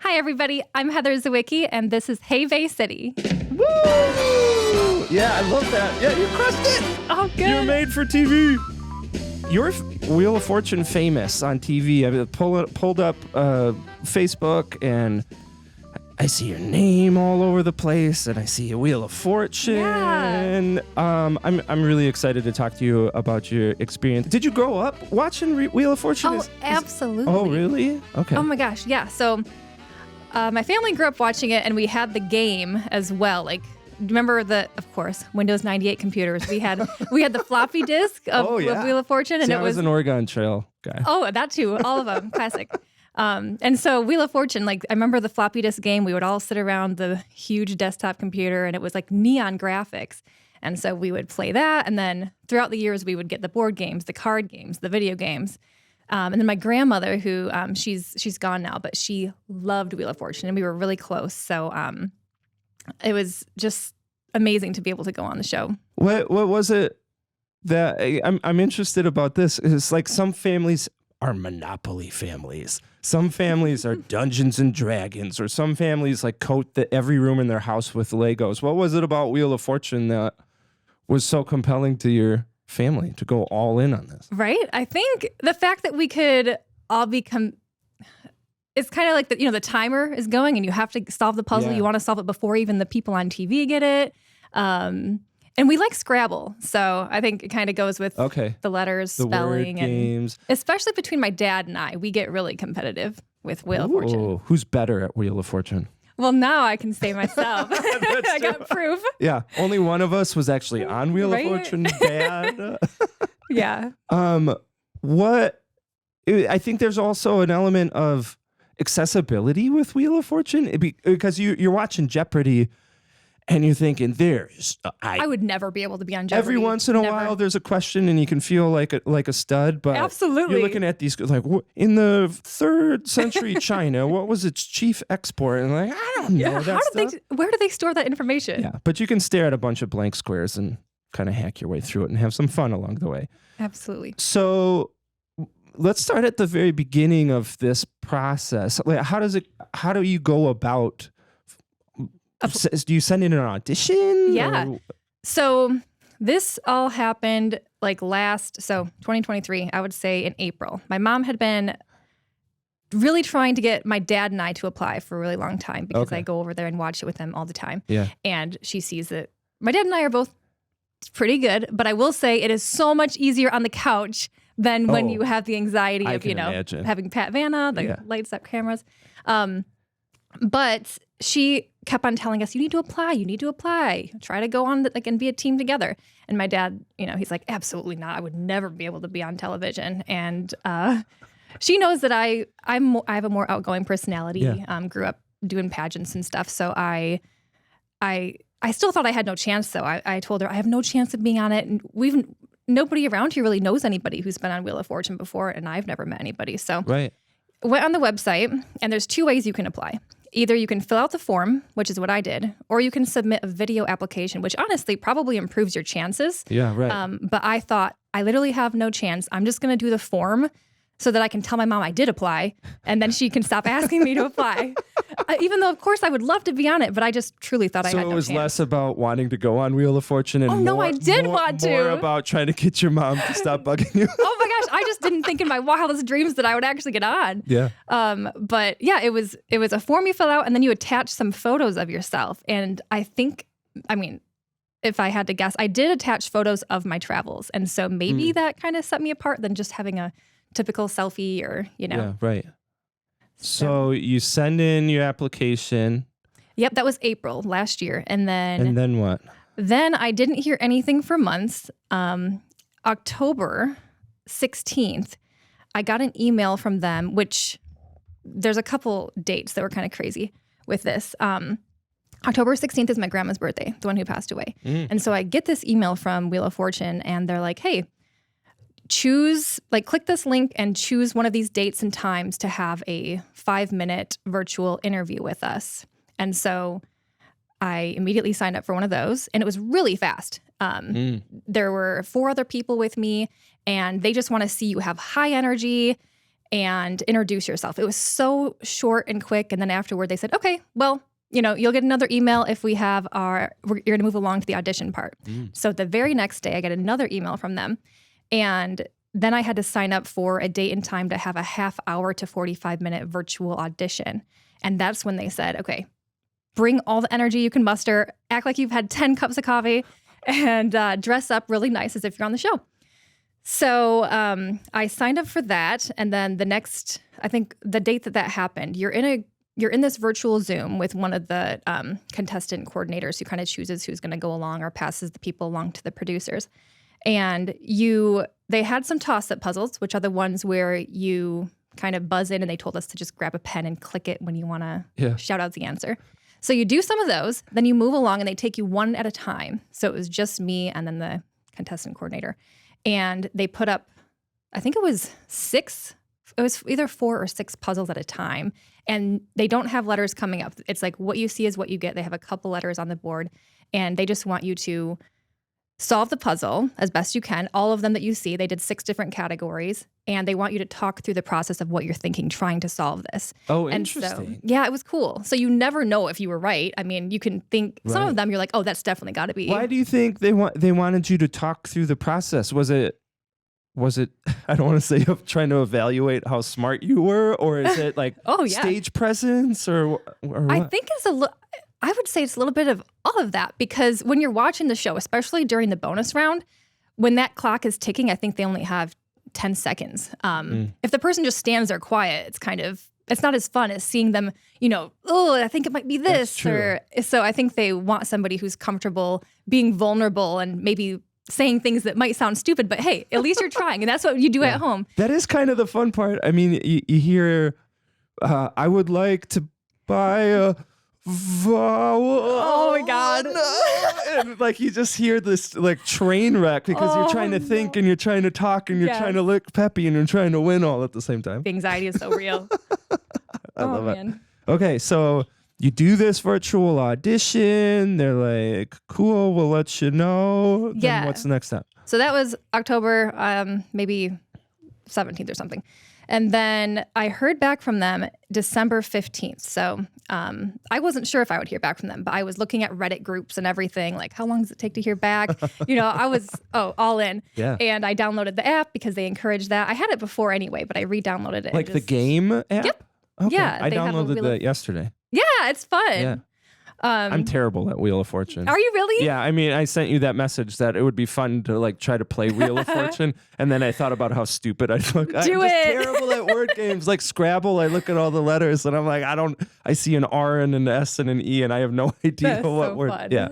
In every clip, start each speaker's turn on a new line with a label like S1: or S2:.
S1: Hi, everybody. I'm Heather Zywicki, and this is Hey Bay City.
S2: Woo! Yeah, I love that. Yeah, you crushed it.
S1: Oh, good.
S2: You're made for TV. You're Wheel of Fortune famous on TV. I pulled up Facebook, and I see your name all over the place, and I see a Wheel of Fortune.
S1: Yeah.
S2: I'm really excited to talk to you about your experience. Did you grow up watching Wheel of Fortune?
S1: Oh, absolutely.
S2: Oh, really? Okay.
S1: Oh, my gosh. Yeah. So my family grew up watching it, and we had the game as well. Like, remember of course, Windows 98 computers. We had the floppy disk of Wheel of Fortune, and
S2: I was an Oregon Trail guy.
S1: Oh, that too. All of them. Classic. And so Wheel of Fortune, like I remember the floppy disk game, we would all sit around the huge desktop computer and it was like neon graphics. And so we would play that. And then throughout the years, we would get the board games, the card games, the video games. And then my grandmother, who she's gone now, but she loved Wheel of Fortune and we were really close. So it was just amazing to be able to go on the show.
S2: What was it that I'm interested about this? It's like some families are Monopoly families. Some families are Dungeons and Dragons, or some families like coat every room in their house with Legos. What was it about Wheel of Fortune that was so compelling to your family to go all in on this?
S1: Right. I think the fact that we could all become, it's kind of like the timer is going and you have to solve the puzzle.
S2: Yeah.
S1: You want to solve it before even the people on TV get it. And we like Scrabble, so I think it kind of goes with the letters,
S2: the
S1: spelling,
S2: word games.
S1: And especially between my dad and I, we get really competitive with Wheel of Fortune.
S2: Who's better at Wheel of Fortune?
S1: Well, now I can say myself. I got proof.
S2: Yeah, only one of us was actually on Wheel of Fortune. Dad.
S1: Yeah.
S2: I think there's also an element of accessibility with Wheel of Fortune because you're watching Jeopardy. And you're thinking, I
S1: would never be able to be on Jeopardy.
S2: Every once in a while, there's a question, and you can feel like a stud. But
S1: absolutely,
S2: you're looking at these like in the 3rd century China, what was its chief export? And like, I don't know.
S1: Yeah, where do they store that information?
S2: Yeah, but you can stare at a bunch of blank squares and kind of hack your way through it and have some fun along the way.
S1: Absolutely.
S2: So let's start at the very beginning of this process. Like, how do you go about? Do you send in an audition?
S1: Yeah.
S2: Or?
S1: So this all happened like 2023, I would say in April. My mom had been really trying to get my dad and I to apply for a really long time because I go over there and watch it with them all the time.
S2: Yeah.
S1: And she sees that my dad and I are both pretty good, but I will say it is so much easier on the couch than when you have the anxiety of,
S2: imagine.
S1: Having Pat Vanna, the lights up cameras. But she kept on telling us, you need to apply, try to go on and be a team together. And my dad, he's like, absolutely not. I would never be able to be on television. And she knows that I have a more outgoing personality.
S2: Yeah.
S1: Grew up doing pageants and stuff. So I still thought I had no chance, though. I told her I have no chance of being on it. And nobody around here really knows anybody who's been on Wheel of Fortune before, and I've never met anybody. So went on the website, and there's 2 ways you can apply. Either you can fill out the form, which is what I did, or you can submit a video application, which honestly probably improves your chances.
S2: Yeah, right.
S1: But I thought, I literally have no chance. I'm just going to do the form so that I can tell my mom I did apply, and then she can stop asking me to apply. Even though, of course, I would love to be on it, but I just truly thought I had no chance.
S2: So it was less about wanting to go on Wheel of Fortune and
S1: I did want to.
S2: More about trying to get your mom to stop bugging you.
S1: Oh my gosh, I just didn't think in my wildest dreams that I would actually get on.
S2: Yeah.
S1: But yeah, it was a form you fill out, and then you attach some photos of yourself. And if I had to guess, I did attach photos of my travels, and so maybe that kind of set me apart than just having a typical selfie or.
S2: Yeah, right. So you send in your application.
S1: Yep, that was April last year. And then
S2: what?
S1: Then I didn't hear anything for months. October 16th, I got an email from them, which there's a couple dates that were kind of crazy with this. October 16th is my grandma's birthday, the one who passed away. And so I get this email from Wheel of Fortune, and they're like, hey, click this link and choose one of these dates and times to have a 5-minute virtual interview with us. And so I immediately signed up for one of those, and it was really fast. There were 4 other people with me, and they just want to see you have high energy and introduce yourself. It was so short and quick. And then afterward, they said, okay, well, you'll get another email if we have you're going to move along to the audition part. So the very next day, I get another email from them. And then I had to sign up for a date and time to have a half hour to 45-minute virtual audition. And that's when they said, okay, bring all the energy you can muster, act like you've had 10 cups of coffee, and dress up really nice as if you're on the show. So I signed up for that. And then I think the date that happened, you're in this virtual Zoom with one of the contestant coordinators who kind of chooses who's going to go along or passes the people along to the producers. And they had some toss-up puzzles, which are the ones where you kind of buzz in, and they told us to just grab a pen and click it when you want to shout out the answer. So you do some of those, then you move along, and they take you one at a time. So it was just me and then the contestant coordinator. And they put up, I think it was 6. It was either 4 or 6 puzzles at a time. And they don't have letters coming up. It's like what you see is what you get. They have a couple letters on the board, and they just want you to solve the puzzle as best you can. All of them that you see, they did 6 different categories, and they want you to talk through the process of what you're thinking, trying to solve this.
S2: Oh,
S1: and
S2: interesting.
S1: So, yeah, it was cool. So you never know if you were right. I mean, you can think some of them, you're like, oh, that's definitely got to be.
S2: Why do you think they wanted you to talk through the process? Was it? I don't want to say trying to evaluate how smart you were, or is it like stage presence, or what?
S1: I think I would say it's a little bit of all of that, because when you're watching the show, especially during the bonus round, when that clock is ticking, I think they only have 10 seconds. If the person just stands there quiet, it's not as fun as seeing them, oh, I think it might be this. So I think they want somebody who's comfortable being vulnerable and maybe saying things that might sound stupid, but hey, at least you're trying. And that's what you do at home.
S2: That is kind of the fun part. I mean, you hear, I would like to buy a vowel.
S1: Oh my God.
S2: And like you just hear this like train wreck because you're trying to think and you're trying to talk and you're trying to look peppy and you're trying to win all at the same time.
S1: The anxiety is so real.
S2: I love it. Okay, so you do this virtual audition. They're like, cool, we'll let you know. Then what's the next step?
S1: So that was October, maybe 17th or something. And then I heard back from them December 15th. So I wasn't sure if I would hear back from them, but I was looking at Reddit groups and everything, like how long does it take to hear back? I was all in. Yeah. And I downloaded the app because they encouraged that. I had it before anyway, but I re-downloaded it.
S2: Like the game app?
S1: Yep.
S2: Okay.
S1: Yeah.
S2: I downloaded that yesterday.
S1: Yeah, it's fun.
S2: Yeah. I'm terrible at Wheel of Fortune.
S1: Are you really?
S2: Yeah, I mean, I sent you that message that it would be fun to like try to play Wheel of Fortune, and then I thought about how stupid I'd look. I'm just terrible at word games like Scrabble. I look at all the letters and I'm like, I see an R and an S and an E, and I have no idea what word.
S1: Fun.
S2: Yeah.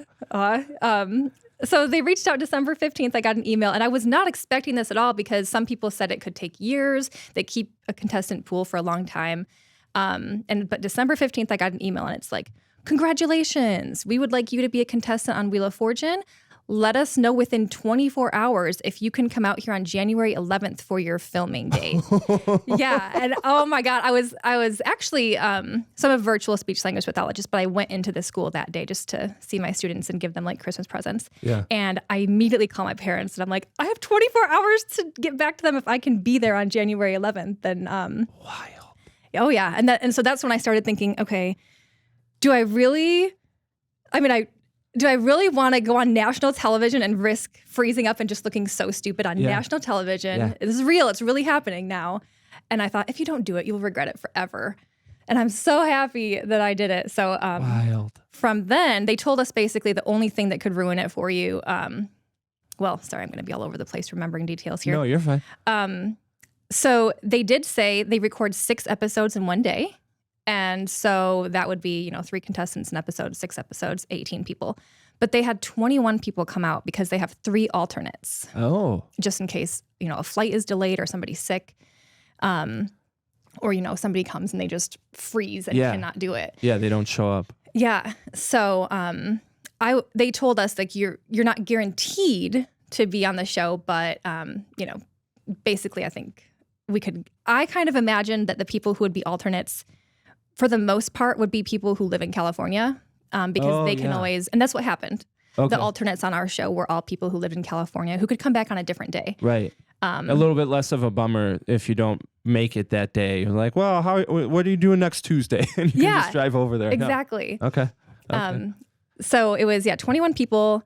S1: So they reached out December 15th. I got an email, and I was not expecting this at all because some people said it could take years. They keep a contestant pool for a long time. But December 15th, I got an email, and it's like, congratulations. We would like you to be a contestant on Wheel of Fortune. Let us know within 24 hours if you can come out here on January 11th for your filming date. Yeah. And oh my God, I was actually, so I'm a virtual speech language pathologist, but I went into the school that day just to see my students and give them like Christmas presents. Yeah. And I immediately call my parents and I'm like, I have 24 hours to get back to them if I can be there on January 11th. And
S2: wild.
S1: Oh yeah. And so that's when I started thinking, okay, do I really want to go on national television and risk freezing up and just looking so stupid on national television? Yeah. This is real. It's really happening now. And I thought, if you don't do it, you'll regret it forever. And I'm so happy that I did it. So
S2: wild.
S1: From then, they told us basically the only thing that could ruin it for you. Well, sorry, I'm going to be all over the place remembering details here.
S2: No, you're fine.
S1: So they did say they record 6 episodes in one day. And so that would be, 3 contestants an episode, 6 episodes, 18 people. But they had 21 people come out because they have 3 alternates.
S2: Oh.
S1: Just in case, a flight is delayed or somebody's sick. Or, somebody comes and they just freeze and cannot do it.
S2: Yeah, they don't show up.
S1: Yeah. So they told us like you're not guaranteed to be on the show, but basically I think I kind of imagined that the people who would be alternates for the most part would be people who live in California because they can always, and that's what happened. Okay. The alternates on our show were all people who lived in California who could come back on a different day.
S2: Right. A little bit less of a bummer if you don't make it that day. You're like, well, what are you doing next Tuesday? And you can just drive over there.
S1: Exactly.
S2: Yeah. Okay.
S1: So it was 21 people,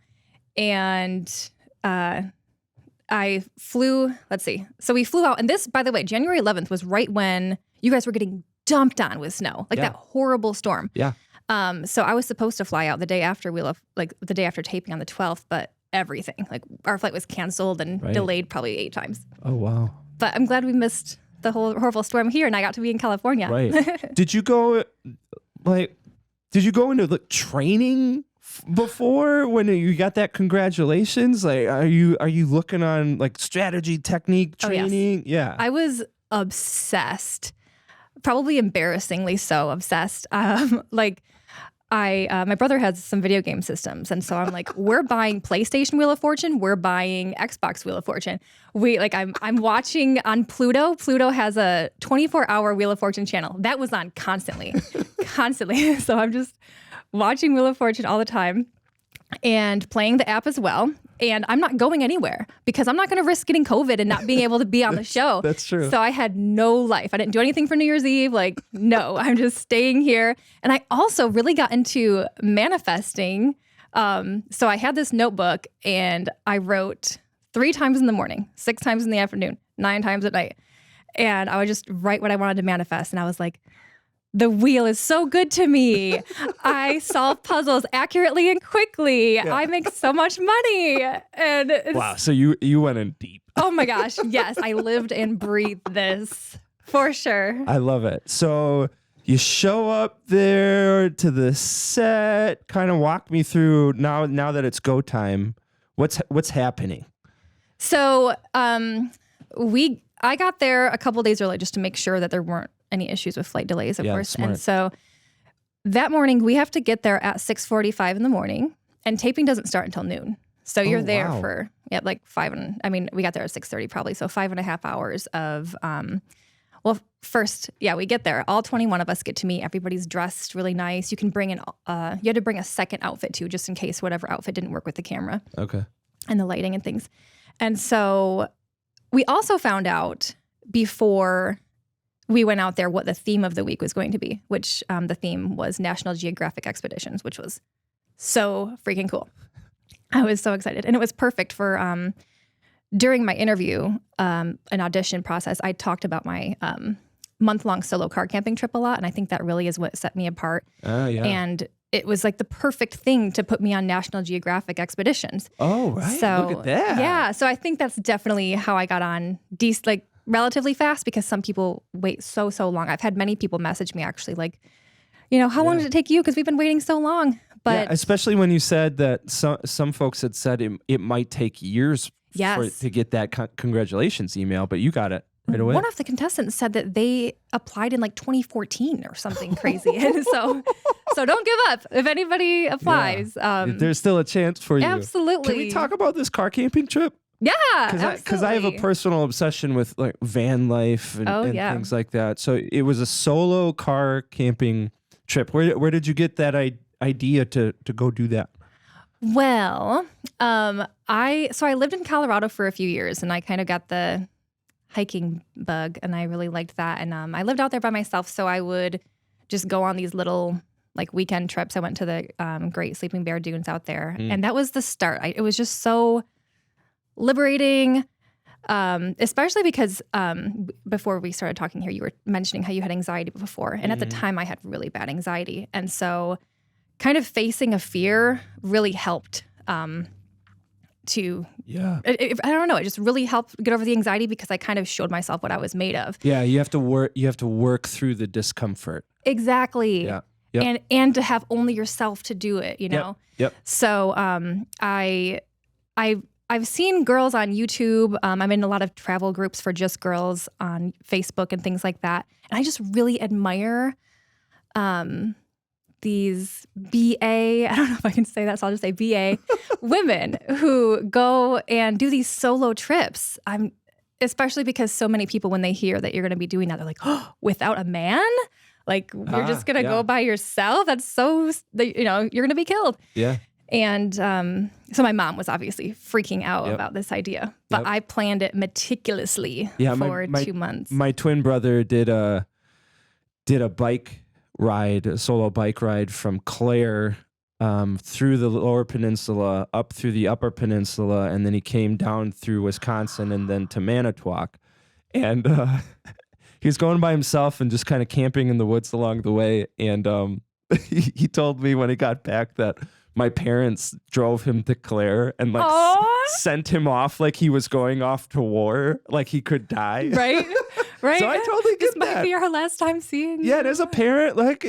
S1: and I flew. Let's see. So we flew out, and this, by the way, January 11th was right when you guys were getting dumped on with snow, like that horrible storm.
S2: Yeah.
S1: So I was supposed to fly out the day after the day after taping on the 12th, but everything, like our flight was canceled and delayed probably 8 times.
S2: Oh wow.
S1: But I'm glad we missed the whole horrible storm here, and I got to be in California.
S2: Right. Did you go into the training before when you got that? Congratulations. Like, are you looking on like strategy, technique, training?
S1: Oh, yes.
S2: Yeah.
S1: I was obsessed, probably embarrassingly so obsessed. My brother has some video game systems, and so I'm like, we're buying PlayStation Wheel of Fortune, we're buying Xbox Wheel of Fortune. I'm watching on Pluto. Pluto has a 24-hour Wheel of Fortune channel. That was on constantly. So I'm just watching Wheel of Fortune all the time and playing the app as well. And I'm not going anywhere because I'm not going to risk getting COVID and not being able to be on the show.
S2: That's true.
S1: So I had no life. I didn't do anything for New Year's Eve. Like, no, I'm just staying here. And I also really got into manifesting. So I had this notebook and I wrote 3 times in the morning, 6 times in the afternoon, 9 times at night. And I would just write what I wanted to manifest. And I was like, the wheel is so good to me. I solve puzzles accurately and quickly. Yeah. I make so much money. And
S2: wow, so you went in deep.
S1: Oh my gosh, yes. I lived and breathed this for sure.
S2: I love it. So you show up there to the set, kind of walk me through now that it's go time. What's happening?
S1: So I got there a couple days early just to make sure that there weren't any issues with flight delays, of course.
S2: Smart.
S1: And so that morning we have to get there at 6:45 in the morning, and taping doesn't start until noon. So you're there for like 5 and we got there at 6:30 probably. So 5.5 hours of we get there. All 21 of us get to meet. Everybody's dressed really nice. You can bring you had to bring a second outfit too, just in case whatever outfit didn't work with the camera. Okay. And the lighting and things. And so we also found out before we went out there what the theme of the week was going to be, which the theme was National Geographic Expeditions, which was so freaking cool. I was so excited. And it was perfect for during my interview, an audition process, I talked about my month-long solo car camping trip a lot. And I think that really is what set me apart. Yeah. And it was like the perfect thing to put me on National Geographic Expeditions. Oh, right. So, look at that. Yeah. So I think that's definitely how I got on relatively fast, because some people wait so long. I've had many people message me actually like, how long did it take you? Because we've been waiting so long. But
S2: especially when you said that some folks had said it might take years to get that congratulations email, but you got it right away.
S1: One of the contestants said that they applied in like 2014 or something crazy. And so don't give up. If anybody applies.
S2: There's still a chance for you.
S1: Absolutely.
S2: Can we talk about this car camping trip?
S1: Yeah,
S2: because I have a personal obsession with like van life and things like that. So it was a solo car camping trip. Where did you get that idea to go do that?
S1: Well, I lived in Colorado for a few years, and I kind of got the hiking bug, and I really liked that. And I lived out there by myself, so I would just go on these little like weekend trips. I went to the Great Sleeping Bear Dunes out there, and that was the start. It was just so liberating, especially because before we started talking here, you were mentioning how you had anxiety before. And at the time I had really bad anxiety. And so kind of facing a fear really helped I don't know, it just really helped get over the anxiety because I kind of showed myself what I was made of.
S2: Yeah, you have to work through the discomfort.
S1: Exactly. Yeah. Yep. And to have only yourself to do it, Yep. So I've seen girls on YouTube. I'm in a lot of travel groups for just girls on Facebook and things like that. And I just really admire these BA, I don't know if I can say that, so I'll just say BA, women who go and do these solo trips. Especially because so many people, when they hear that you're going to be doing that, they're like, oh, without a man? Like, you're just going to go by yourself? That's so, you're going to be killed. Yeah. And so my mom was obviously freaking out about this idea, but I planned it meticulously for 2 months.
S2: My twin brother did a bike ride, a solo bike ride from Clare through the Lower Peninsula, up through the Upper Peninsula, and then he came down through Wisconsin and then to Manitowoc. And he was going by himself and just kind of camping in the woods along the way. And he told me when he got back that my parents drove him to Clare and like sent him off like he was going off to war, like he could die.
S1: Right. Right.
S2: So I totally get
S1: this
S2: that.
S1: might be our last time seeing.
S2: Yeah, and as a parent, like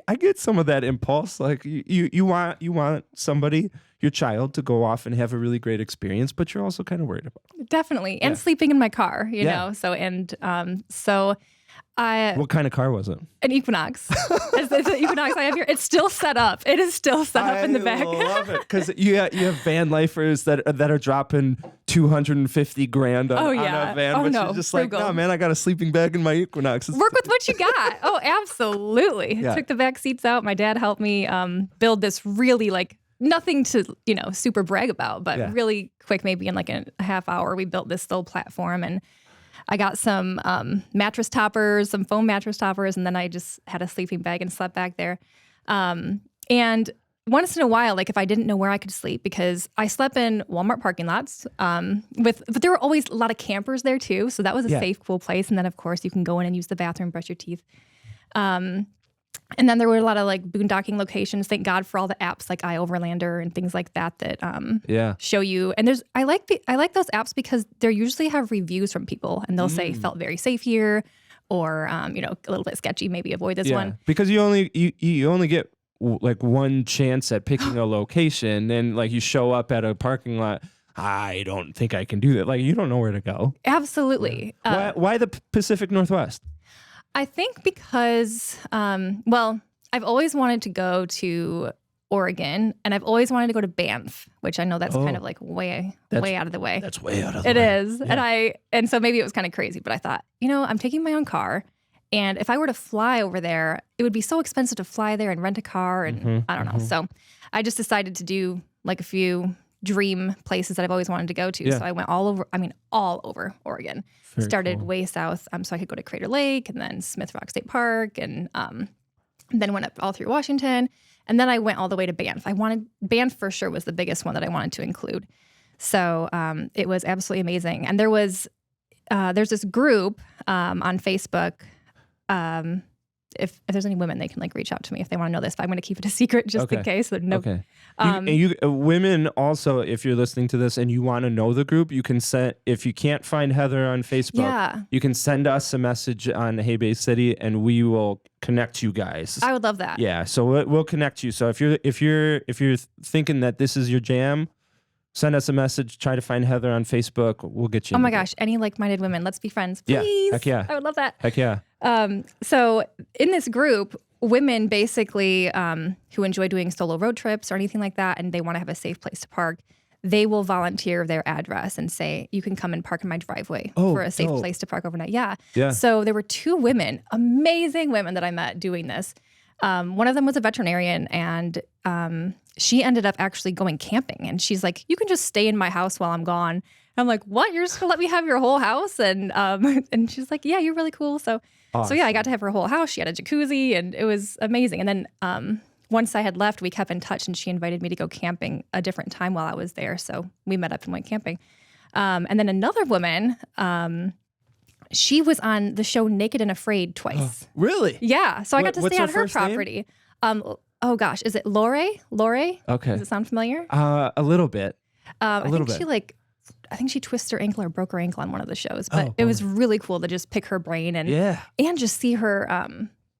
S2: I get some of that impulse. Like you want somebody, your child, to go off and have a really great experience, but you're also kind of worried about it.
S1: Definitely. And sleeping in my car, you know. So
S2: What kind of car was it?
S1: An Equinox. It's the Equinox I have here. It's still set up. It is still set up in the back.
S2: I love it because you have van lifers that are dropping $250,000 on a van, but you're just like, no, man, I got a sleeping bag in my Equinox.
S1: Work with what you got. Oh, absolutely.
S2: Yeah.
S1: Took the back seats out. My dad helped me build this really like nothing to super brag about, but really quick, maybe in like a half hour, we built this little platform and. I got some mattress toppers, some foam mattress toppers, and then I just had a sleeping bag and slept back there. And once in a while, like if I didn't know where I could sleep, because I slept in Walmart parking lots, but there were always a lot of campers there too. So that was a safe, cool place. And then of course you can go in and use the bathroom, brush your teeth. And then there were a lot of like boondocking locations. Thank God for all the apps like iOverlander and things like that show you. And I like those apps because they usually have reviews from people, and they'll say felt very safe here, or a little bit sketchy. Maybe avoid this one.
S2: Because you only get like one chance at picking a location, and like you show up at a parking lot. I don't think I can do that. Like you don't know where to go.
S1: Absolutely.
S2: Why the Pacific Northwest?
S1: I think because, I've always wanted to go to Oregon, and I've always wanted to go to Banff, which I know that's kind of like way out of the way.
S2: That's way out of the way.
S1: It is. Yeah. And so maybe it was kind of crazy, but I thought, I'm taking my own car, and if I were to fly over there, it would be so expensive to fly there and rent a car, and I don't know. So I just decided to do like a few dream places that I've always wanted to go to. Yeah. So I went all over Oregon. Very Started cool. Way south, so I could go to Crater Lake and then Smith Rock State Park, and then went up all through Washington, and then I went all the way to Banff. Banff for sure was the biggest one that I wanted to include. So it was absolutely amazing. And there's this group on Facebook. If there's any women, they can like reach out to me if they want to know this. But I'm going to keep it a secret just in case. Okay.
S2: Women also, if you're listening to this and you want to know the group, you can send. If you can't find Heather on Facebook, you can send us a message on Hey Bay City, and we will connect you guys.
S1: I would love that.
S2: Yeah, so we'll connect you. So if you're thinking that this is your jam, send us a message. Try to find Heather on Facebook. We'll get you.
S1: Oh my gosh, any like-minded women, let's be friends, please.
S2: Yeah, heck yeah.
S1: I would love that.
S2: Heck yeah.
S1: So in this group, women basically who enjoy doing solo road trips or anything like that, and they want to have a safe place to park, they will volunteer their address and say, you can come and park in my driveway for a safe place to park overnight. Yeah. So there were 2 women, amazing women that I met doing this. One of them was a veterinarian, and she ended up actually going camping, and she's like, you can just stay in my house while I'm gone. And I'm like, what? You're just gonna let me have your whole house? And she's like, yeah, you're really cool. So yeah, I got to have her whole house. She had a jacuzzi, and it was amazing. And then once I had left, we kept in touch, and she invited me to go camping a different time while I was there. So we met up and went camping. And then another woman, she was on the show Naked and Afraid twice.
S2: Really?
S1: Yeah. So I got to stay on her property. Oh gosh, is it Lori?
S2: Okay.
S1: Does it sound familiar?
S2: A little bit.
S1: I think she twisted her ankle or broke her ankle on one of the shows, but it was really cool to just pick her brain and just see her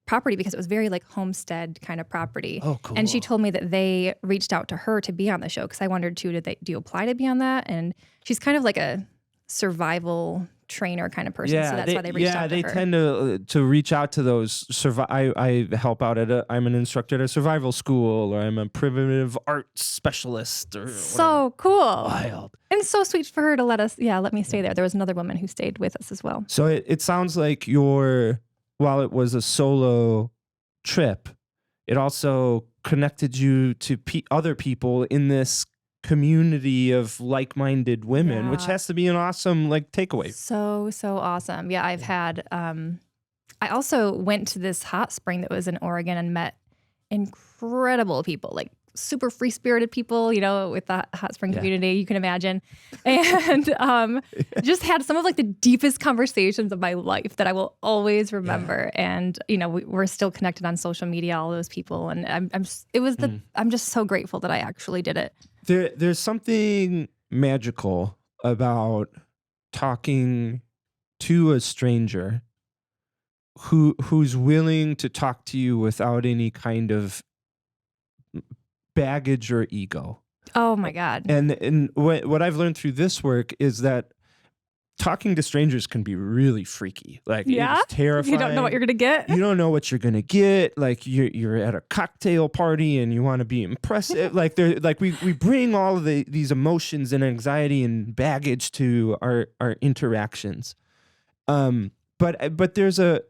S1: property, because it was very like homestead kind of property.
S2: Oh, cool.
S1: And she told me that they reached out to her to be on the show, because I wondered too, do you apply to be on that? And she's kind of like a survival trainer kind of person, so that's why they reached out to her.
S2: Yeah, they tend to reach out to those. I help out I'm an instructor at a survival school, or I'm a primitive art specialist, or
S1: so cool,
S2: wild,
S1: and so sweet for her to let me stay there. There was another woman who stayed with us as well.
S2: So it sounds like while it was a solo trip, it also connected you to other people in this community of like-minded women, which has to be an awesome like takeaway.
S1: So awesome. Yeah, I've had I also went to this hot spring that was in Oregon and met incredible people, like super free-spirited people, you know, with the hot spring community, you can imagine. And just had some of like the deepest conversations of my life that I will always remember. And, you know, we're still connected on social media, all those people. And I'm just so grateful that I actually did it.
S2: There's something magical about talking to a stranger who's willing to talk to you without any kind of baggage or ego.
S1: Oh my God.
S2: And what I've learned through this work is that talking to strangers can be really freaky. Like, it's terrifying.
S1: You don't know what you're gonna get.
S2: You don't know what you're gonna get. Like you're at a cocktail party and you want to be impressive. Like we bring all of these emotions and anxiety and baggage to our interactions. But there's a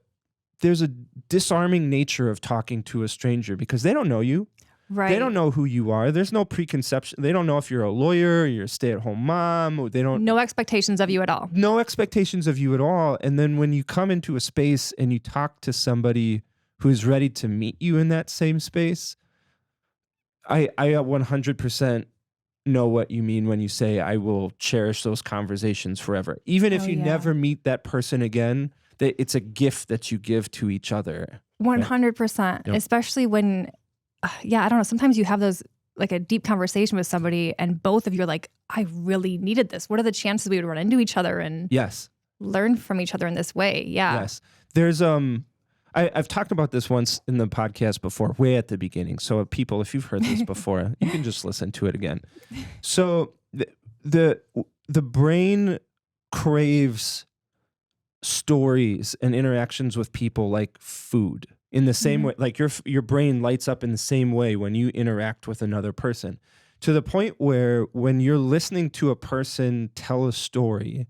S2: disarming nature of talking to a stranger because they don't know you.
S1: Right.
S2: They don't know who you are. There's no preconception. They don't know if you're a lawyer or you're a stay-at-home mom. They don't.
S1: No expectations of you at all.
S2: No expectations of you at all. And then when you come into a space and you talk to somebody who's ready to meet you in that same space, I 100% know what you mean when you say I will cherish those conversations forever. Even if you never meet that person again, it's a gift that you give to each other.
S1: 100%. Yep. Especially when, I don't know, sometimes you have those, like a deep conversation with somebody and both of you are like, I really needed this. What are the chances we would run into each other and learn from each other in this way? Yeah.
S2: Yes. There's, I've talked about this once in the podcast before, way at the beginning. So people, if you've heard this before, you can just listen to it again. So the brain craves stories and interactions with people like food in the same way, like your brain lights up in the same way when you interact with another person, to the point where when you're listening to a person tell a story,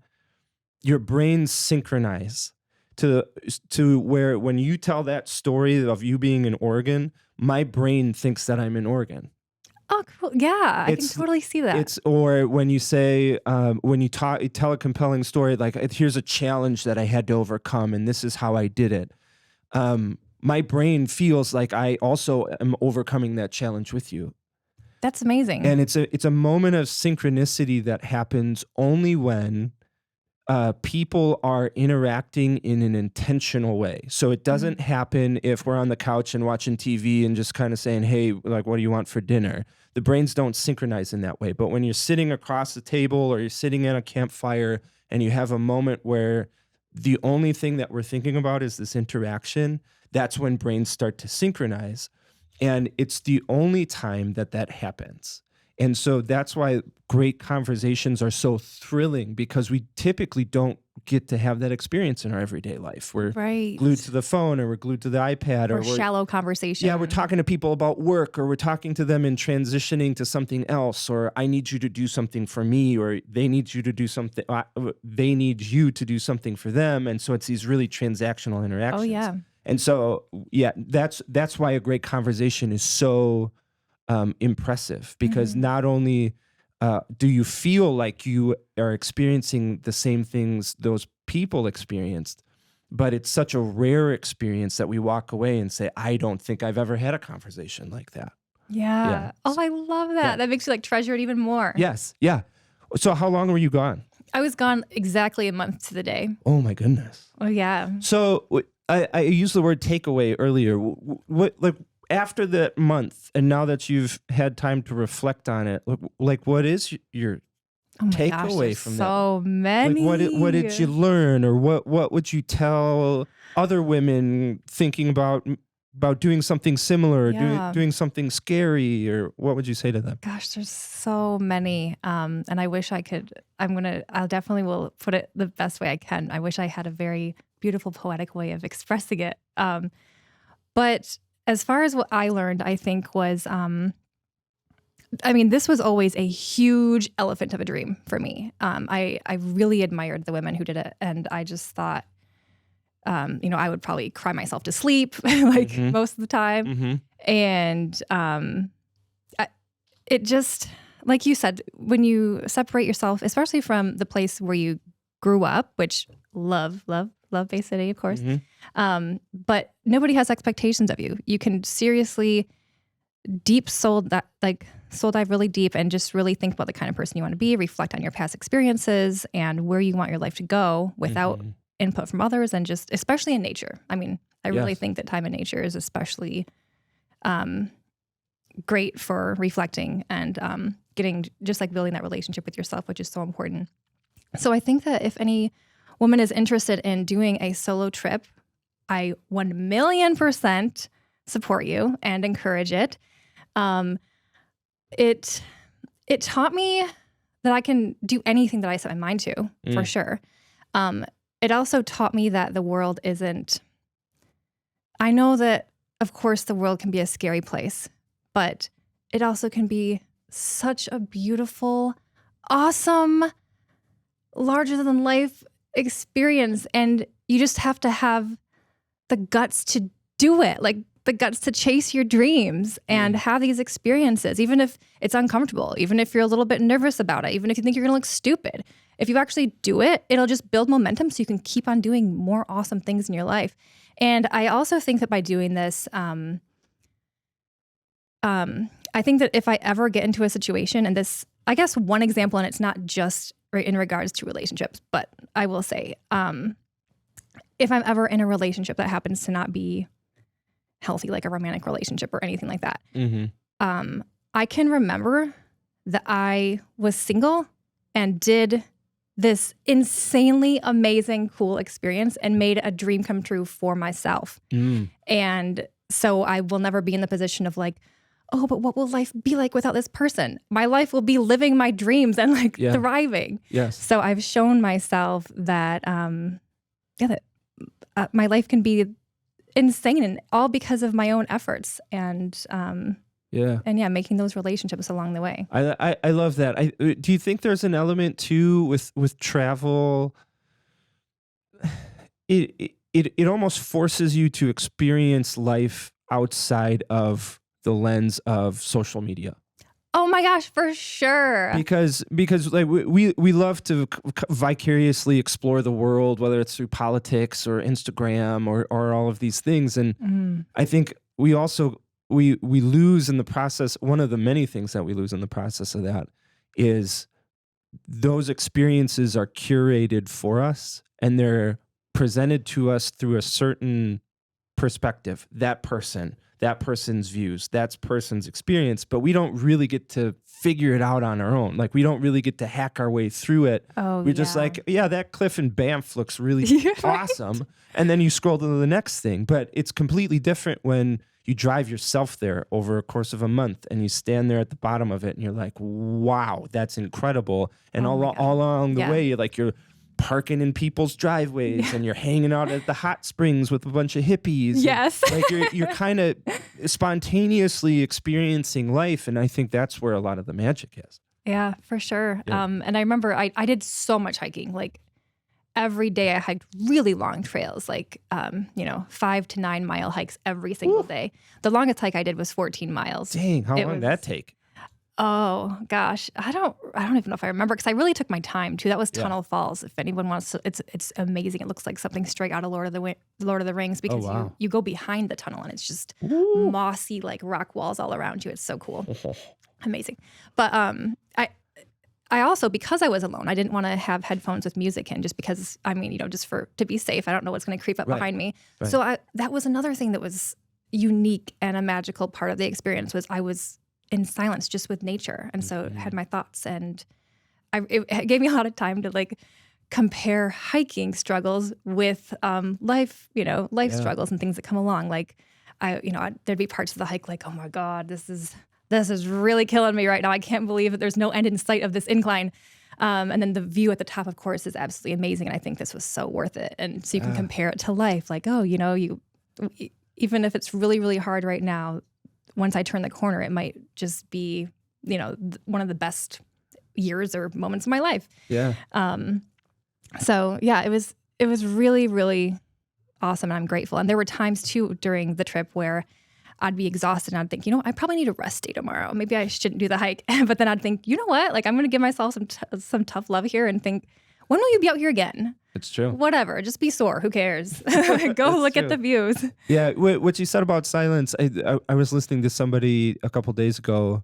S2: your brains synchronize to where when you tell that story of you being in Oregon, my brain thinks that I'm in Oregon.
S1: Oh, cool. Yeah, I can totally see that.
S2: Or when you say, when you tell a compelling story, like here's a challenge that I had to overcome and this is how I did it. My brain feels like I also am overcoming that challenge with you.
S1: That's amazing.
S2: And it's a moment of synchronicity that happens only when people are interacting in an intentional way. So it doesn't happen if we're on the couch and watching TV and just kind of saying, hey, like, what do you want for dinner? The brains don't synchronize in that way. But when you're sitting across the table or you're sitting at a campfire and you have a moment where the only thing that we're thinking about is this interaction, that's when brains start to synchronize. And it's the only time that happens. And so that's why great conversations are so thrilling, because we typically don't get to have that experience in our everyday life. We're glued to the phone, or we're glued to the iPad, or we're
S1: shallow conversation.
S2: Yeah, we're talking to people about work, or we're talking to them in transitioning to something else, or I need you to do something for me, or they need you to do something. They need you to do something for them. And so it's these really transactional interactions.
S1: Oh yeah.
S2: And so that's why a great conversation is so impressive, because not only do you feel like you are experiencing the same things those people experienced, but it's such a rare experience that we walk away and say, I don't think I've ever had a conversation like that.
S1: Yeah. Oh, I love that. Yeah. That makes you like treasure it even more.
S2: Yes. Yeah. So how long were you gone?
S1: I was gone exactly a month to the day.
S2: Oh my goodness.
S1: Oh yeah.
S2: So I used the word takeaway earlier. What, like, after that month, and now that you've had time to reflect on it, like, what is your takeaway from that?
S1: So many.
S2: Like, what did you learn, or what would you tell other women thinking about doing something similar, or doing something scary, or what would you say to them?
S1: Gosh, there's so many, and I wish I could. I'll definitely will put it the best way I can. I wish I had a very beautiful, poetic way of expressing it. But as far as what I learned, I think was, this was always a huge elephant of a dream for me. I really admired the women who did it. And I just thought, I would probably cry myself to sleep, like most of the time. And it just, like you said, when you separate yourself, especially from the place where you grew up, which love Bay City, of course. But nobody has expectations of you. You can seriously soul dive really deep and just really think about the kind of person you want to be, reflect on your past experiences and where you want your life to go without input from others, and just especially in nature. I mean, I really think that time in nature is especially great for reflecting and getting, just like building that relationship with yourself, which is so important. So I think that if any woman is interested in doing a solo trip, I 1,000,000% support you and encourage it. It taught me that I can do anything that I set my mind to, for sure. It also taught me that the world isn't, I know that, of course, the world can be a scary place, but it also can be such a beautiful, awesome, larger than life experience. And you just have to have the guts to do it, like the guts to chase your dreams and have these experiences, even if it's uncomfortable, even if you're a little bit nervous about it, even if you think you're gonna look stupid. If you actually do it, it'll just build momentum so you can keep on doing more awesome things in your life. And I also think that by doing this, I think that if I ever get into a situation, and this, I guess one example, and it's not just right in regards to relationships, but I will say, if I'm ever in a relationship that happens to not be healthy, like a romantic relationship or anything like that, I can remember that I was single and did this insanely amazing, cool experience and made a dream come true for myself. And so I will never be in the position of like, oh, but what will life be like without this person? My life will be living my dreams and like thriving.
S2: Yes.
S1: So I've shown myself that, that my life can be insane, and all because of my own efforts and making those relationships along the way.
S2: I love that. Do you think there's an element too with travel? It almost forces you to experience life outside of the lens of social media.
S1: Oh my gosh, for sure.
S2: Because like we love to vicariously explore the world, whether it's through politics or Instagram or all of these things. And I think we also we lose in the process. One of the many things that we lose in the process of that is those experiences are curated for us and they're presented to us through a certain perspective. That person's views, that person's experience, but we don't really get to figure it out on our own. Like we don't really get to hack our way through it. We're just like, yeah, that cliff in Banff looks really awesome. And then you scroll to the next thing, but it's completely different when you drive yourself there over a course of a month and you stand there at the bottom of it and you're like, wow, that's incredible. And all along the way, you're parking in people's driveways and you're hanging out at the hot springs with a bunch of hippies.
S1: Yes.
S2: Like you're kind of spontaneously experiencing life. And I think that's where a lot of the magic is.
S1: Yeah, for sure.
S2: Yeah.
S1: And I remember I did so much hiking. Like every day I hiked really long trails, like, 5 to 9 mile hikes every single day. The longest hike I did was 14 miles.
S2: Dang, how long did that take?
S1: Oh gosh, I don't even know if I remember, because I really took my time too. That was Tunnel Falls. If anyone wants to, it's amazing. It looks like something straight out of Lord of the Rings, because you go behind the tunnel and it's just mossy, like rock walls all around you. It's so cool, amazing. But I also, because I was alone, I didn't want to have headphones with music in, just because just to be safe. I don't know what's going to creep up behind me. Right. So that was another thing that was unique and a magical part of the experience, was I was in silence just with nature. And so had my thoughts, and it gave me a lot of time to like compare hiking struggles with life struggles and things that come along. Like there'd be parts of the hike like, oh my God, this is really killing me right now. I can't believe that there's no end in sight of this incline. And then the view at the top, of course, is absolutely amazing. And I think this was so worth it. And so you can compare it to life. Like, even if it's really, really hard right now, once I turn the corner, it might just be, one of the best years or moments of my life. Yeah. So yeah, it was really, really awesome. And I'm grateful. And there were times too during the trip where I'd be exhausted and I'd think, I probably need a rest day tomorrow. Maybe I shouldn't do the hike. But then I'd think, you know what? Like, I'm going to give myself some tough love here and think, when will you be out here again?
S2: It's true.
S1: Whatever. Just be sore. Who cares? Go look at the views.
S2: Yeah. What you said about silence, I was listening to somebody a couple days ago,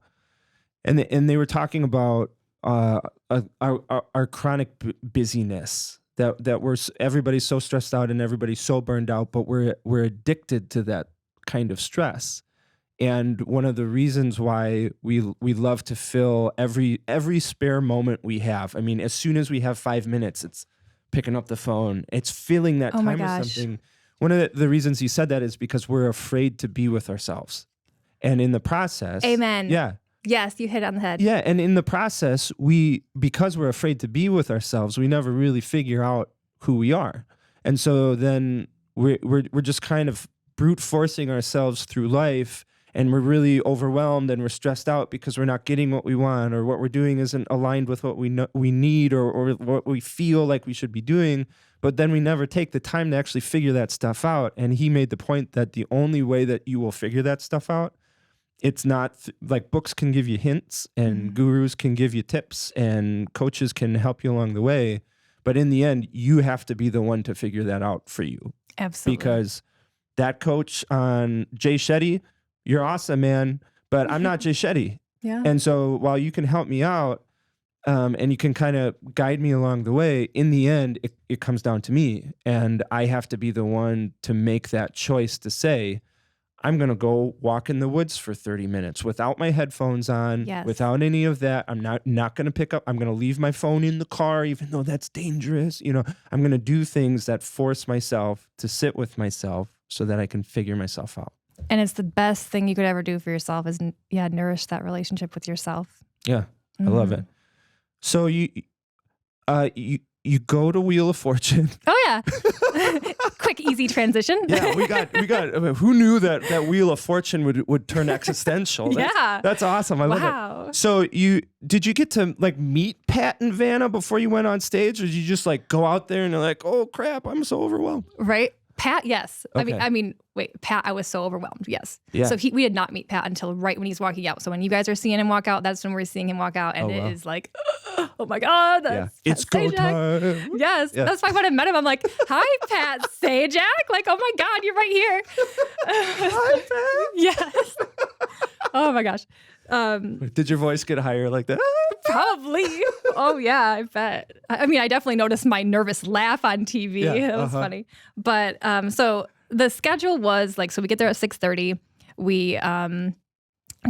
S2: and they were talking about our chronic busyness, that everybody's so stressed out and everybody's so burned out, but we're addicted to that kind of stress. And one of the reasons why we love to fill every spare moment we have. I mean, as soon as we have 5 minutes, it's picking up the phone. It's filling that time with something. One of the reasons you said that is because we're afraid to be with ourselves. And in the process.
S1: Amen.
S2: Yeah.
S1: Yes, you hit it on the head.
S2: Yeah. And in the process, because we're afraid to be with ourselves, we never really figure out who we are. And so then we're just kind of brute forcing ourselves through life. And we're really overwhelmed and we're stressed out because we're not getting what we want, or what we're doing isn't aligned with what we need, or what we feel like we should be doing. But then we never take the time to actually figure that stuff out. And he made the point that the only way that you will figure that stuff out, it's not like books can give you hints and gurus can give you tips and coaches can help you along the way. But in the end, you have to be the one to figure that out for you.
S1: Absolutely.
S2: Because that coach on Jay Shetty, you're awesome, man, but I'm not Jay Shetty.
S1: Yeah.
S2: And so while you can help me out and you can kind of guide me along the way, in the end, it comes down to me. And I have to be the one to make that choice to say, I'm going to go walk in the woods for 30 minutes without my headphones on, without any of that. I'm not going to pick up. I'm going to leave my phone in the car, even though that's dangerous. I'm going to do things that force myself to sit with myself so that I can figure myself out.
S1: And it's the best thing you could ever do for yourself is, nourish that relationship with yourself.
S2: Yeah, I love it. So you go to Wheel of Fortune.
S1: Oh yeah, quick, easy transition.
S2: Yeah, we got. Who knew that Wheel of Fortune would turn existential? That's awesome. I love it. So did you get to like meet Pat and Vanna before you went on stage, or did you just like go out there and you're like, oh crap, I'm so overwhelmed?
S1: Right. Pat, yes.
S2: Okay.
S1: I mean, wait, Pat, I was so overwhelmed. Yes.
S2: Yeah.
S1: So we did not meet Pat until right when he's walking out. So when you guys are seeing him walk out, that's when we're seeing him walk out. And it is like, oh my God. That's
S2: it's go time.
S1: Yes. Yeah. That's why when I met him, I'm like, hi, Pat Sajak. Like, oh my God, you're right here.
S2: Hi, Pat.
S1: Yes. Oh my gosh.
S2: Did your voice get higher like that?
S1: Probably. Oh yeah, I bet. I mean, I definitely noticed my nervous laugh on TV. Yeah, it was funny. But so the schedule was like, so we get there at 6:30. We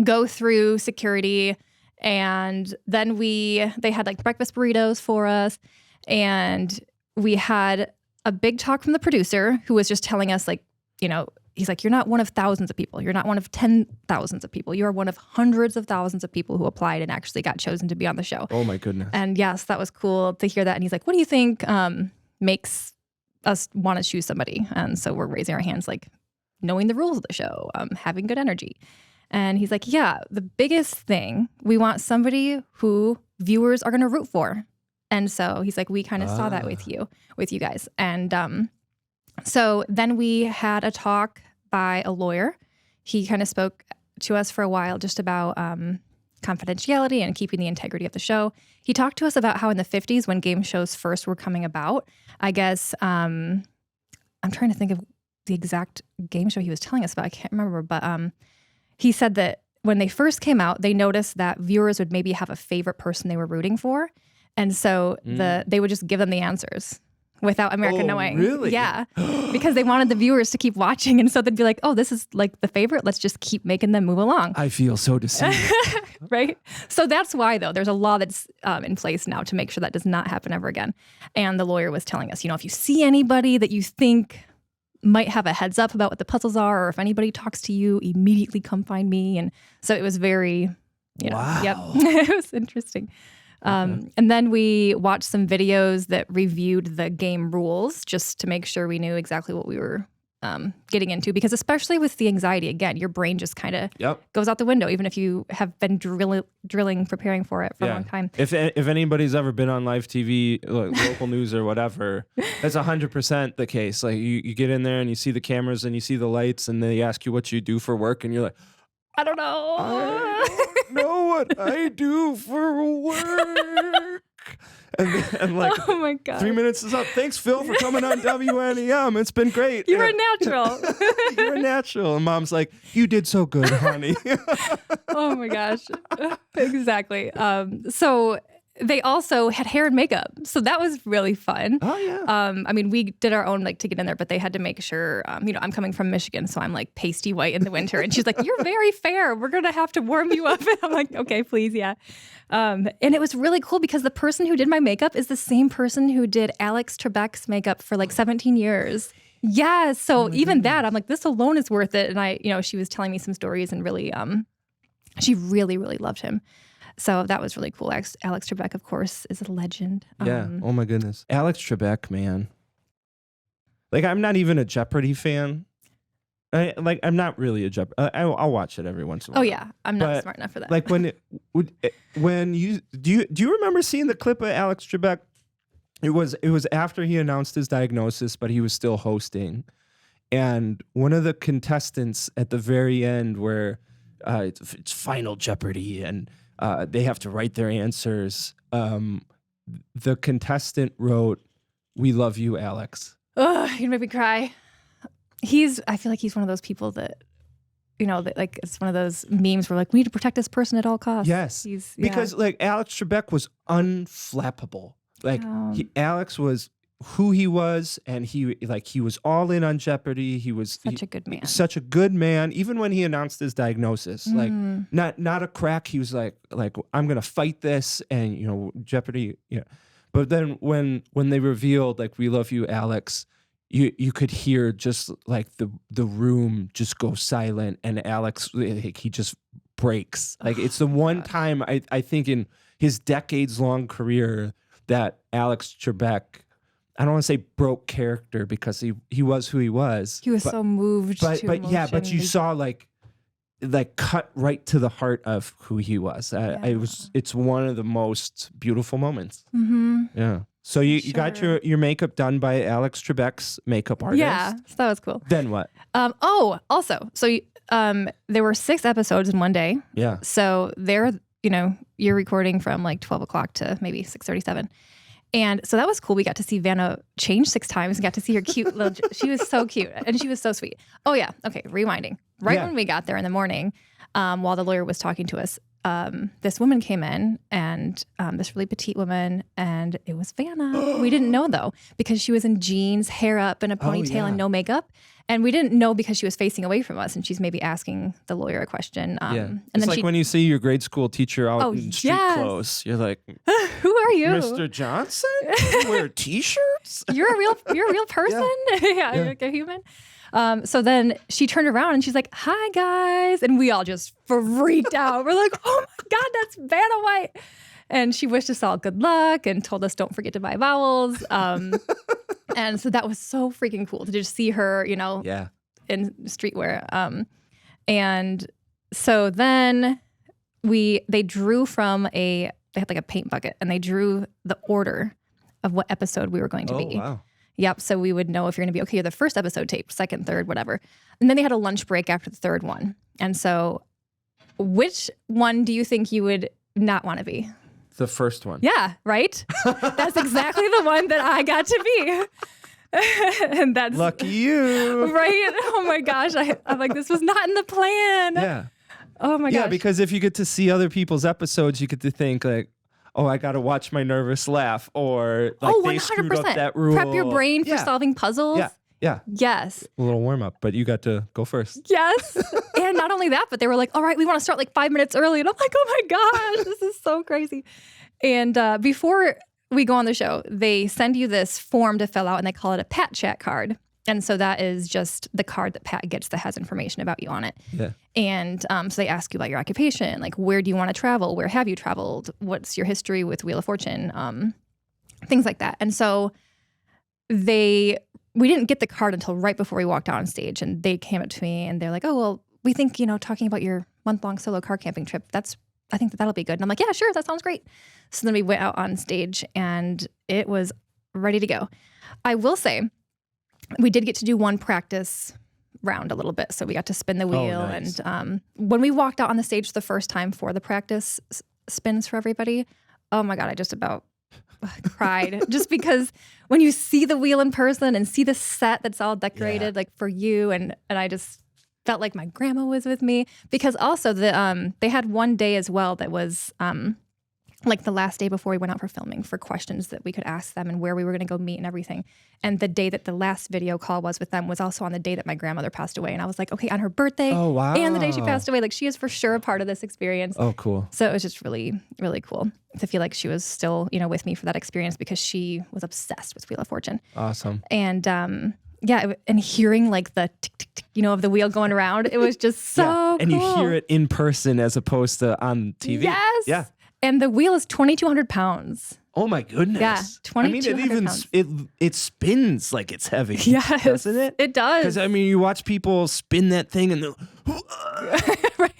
S1: go through security, and then they had like breakfast burritos for us, and we had a big talk from the producer who was just telling us like, he's like, you're not one of thousands of people. You're not one of 10,000s of people. You are one of hundreds of thousands of people who applied and actually got chosen to be on the show.
S2: Oh my goodness.
S1: And yes, that was cool to hear that. And he's like, what do you think makes us want to choose somebody? And so we're raising our hands, like knowing the rules of the show, having good energy. And he's like, yeah, the biggest thing, we want somebody who viewers are going to root for. And so he's like, we kind of saw that with you guys. And so then we had a talk by a lawyer. He kind of spoke to us for a while just about confidentiality and keeping the integrity of the show. He talked to us about how in the 50s, when game shows first were coming about, I guess, I'm trying to think of the exact game show he was telling us about. I can't remember, but he said that when they first came out, they noticed that viewers would maybe have a favorite person they were rooting for. And so they would just give them the answers without America knowing.
S2: Really?
S1: Yeah. Because they wanted the viewers to keep watching. And so they'd be like, oh, this is like the favorite. Let's just keep making them move along.
S2: I feel so deceived.
S1: Right? So that's why, though, there's a law that's in place now to make sure that does not happen ever again. And the lawyer was telling us, if you see anybody that you think might have a heads up about what the puzzles are, or if anybody talks to you, immediately come find me. And so it was very,
S2: wow.
S1: Yep. It was interesting. And then we watched some videos that reviewed the game rules just to make sure we knew exactly what we were getting into, because especially with the anxiety, again, your brain just kind of goes out the window, even if you have been drilling, preparing for it for a long time.
S2: If anybody's ever been on live TV, like local news or whatever, that's 100% the case. Like you get in there and you see the cameras and you see the lights and they ask you what you do for work and you're like,
S1: I don't know.
S2: I don't know what I do for work. And like,
S1: oh my God.
S2: 3 minutes is up. Thanks, Phil, for coming on WNEM. It's been great.
S1: You were natural.
S2: You're a natural. And Mom's like, you did so good, honey.
S1: oh my gosh. Exactly. So they also had hair and makeup. So that was really fun.
S2: Oh, yeah.
S1: I mean, we did our own like to get in there, but they had to make sure, I'm coming from Michigan, so I'm like pasty white in the winter. And she's like, you're very fair. We're going to have to warm you up. And I'm like, okay, please. Yeah. And it was really cool because the person who did my makeup is the same person who did Alex Trebek's makeup for like 17 years. Yeah. So even that, I'm like, this alone is worth it. And she was telling me some stories and really, she really, really loved him. So that was really cool. Alex Trebek, of course, is a legend.
S2: Yeah. Oh my goodness. Alex Trebek, man. Like, I'm not even a Jeopardy fan. I'm not really a Jeopardy. I'll watch it every once in a while.
S1: Oh yeah, I'm not smart enough for that.
S2: Like when you do you remember seeing the clip of Alex Trebek? It was after he announced his diagnosis, but he was still hosting. And one of the contestants at the very end, where it's Final Jeopardy and they have to write their answers. The contestant wrote, "We love you, Alex."
S1: Oh, you're gonna make me cry. I feel like he's one of those people that, that like it's one of those memes where like we need to protect this person at all costs.
S2: Yes, because like Alex Trebek was unflappable. Like Alex was who he was, and he was all in on Jeopardy. He was
S1: such a good man.
S2: Such a good man. Even when he announced his diagnosis, like not a crack. He was like I'm gonna fight this, and Jeopardy. Yeah, but then when they revealed like "We love you, Alex," you could hear just like the room just go silent, and Alex he just breaks. Like it's the one time I think in his decades long career that Alex Trebek, I don't want to say broke character because he was who he was.
S1: He was so moved.
S2: But yeah, but you saw like cut right to the heart of who he was. It's one of the most beautiful moments.
S1: Mm-hmm.
S2: Yeah. So you got your makeup done by Alex Trebek's makeup artist.
S1: Yeah, so that was cool.
S2: Then what?
S1: Also, so there were 6 episodes in one day.
S2: Yeah.
S1: So you're recording from like 12 o'clock to maybe 6:37. And so that was cool. We got to see Vanna change 6 times and got to see her cute little, she was so cute and she was so sweet. Oh yeah. Okay. Rewinding. When we got there in the morning, while the lawyer was talking to us, this woman came in and this really petite woman, and it was Vanna. We didn't know though, because she was in jeans, hair up and a ponytail and no makeup. And we didn't know because she was facing away from us and she's maybe asking the lawyer a question.
S2: And it's then like when you see your grade school teacher out in street clothes, you're like,
S1: who are you?
S2: Mr. Johnson? You wear t-shirts?
S1: You're a real person? You're like a human. So then she turned around and she's like, "Hi guys." And we all just freaked out. We're like, "Oh my God, that's Vanna White." And she wished us all good luck and told us don't forget to buy vowels. And so that was so freaking cool to just see her, in streetwear. And so then they drew from they had like a paint bucket and they drew the order of what episode we were going to be.
S2: Oh, wow.
S1: Yep. So we would know if you're going to be, okay, you're the first episode taped, second, third, whatever. And then they had a lunch break after the third one. And so which one do you think you would not want to be?
S2: The first one.
S1: Yeah, right? That's exactly the one that I got to be. And that's
S2: lucky you.
S1: Right? Oh my gosh. I'm like, this was not in the plan.
S2: Yeah.
S1: Oh my gosh.
S2: Yeah, because if you get to see other people's episodes, you get to think like, oh, I got to watch my nervous laugh, or like they
S1: 100%.
S2: screwed up that rule.
S1: Prep your brain for solving puzzles.
S2: Yeah. Yeah.
S1: Yes.
S2: A little warm up, but you got to go first.
S1: Yes. And not only that, but they were like, all right, we want to start like 5 minutes early. And I'm like, oh my gosh, this is so crazy. And before we go on the show, they send you this form to fill out and they call it a Pat Chat card. And so that is just the card that Pat gets that has information about you on it.
S2: Yeah.
S1: And so they ask you about your occupation, like where do you want to travel? Where have you traveled? What's your history with Wheel of Fortune? Things like that. And so they we didn't get the card until right before we walked out on stage, and they came up to me and they're like, "Oh, well, we think, talking about your month-long solo car camping trip, I think that'll be good." And I'm like, "Yeah, sure, that sounds great." So then we went out on stage and it was ready to go. I will say we did get to do one practice round a little bit. So we got to spin the wheel.
S2: Nice.
S1: And when we walked out on the stage the first time for the practice spins for everybody, oh my God, I just about cried. Just because when you see the wheel in person and see the set that's all decorated like for you, and I just felt like my grandma was with me, because also they had one day as well that was like the last day before we went out for filming, for questions that we could ask them and where we were going to go meet and everything. And the day that the last video call was with them was also on the day that my grandmother passed away. And I was like, okay, on her birthday and the day she passed away, like she is for sure a part of this experience.
S2: Oh, cool.
S1: So it was just really, really cool to feel like she was still, with me for that experience, because she was obsessed with Wheel of Fortune.
S2: Awesome.
S1: And and hearing like the tick, tick, tick, of the wheel going around, it was just so cool.
S2: And you hear it in person as opposed to on TV.
S1: Yes.
S2: Yeah.
S1: And the wheel is 2,200 pounds.
S2: Oh my goodness.
S1: Yeah, 2,200 pounds.
S2: It spins like it's heavy.
S1: Yes,
S2: doesn't it?
S1: It does.
S2: Because you watch people spin that thing and they'll
S1: right.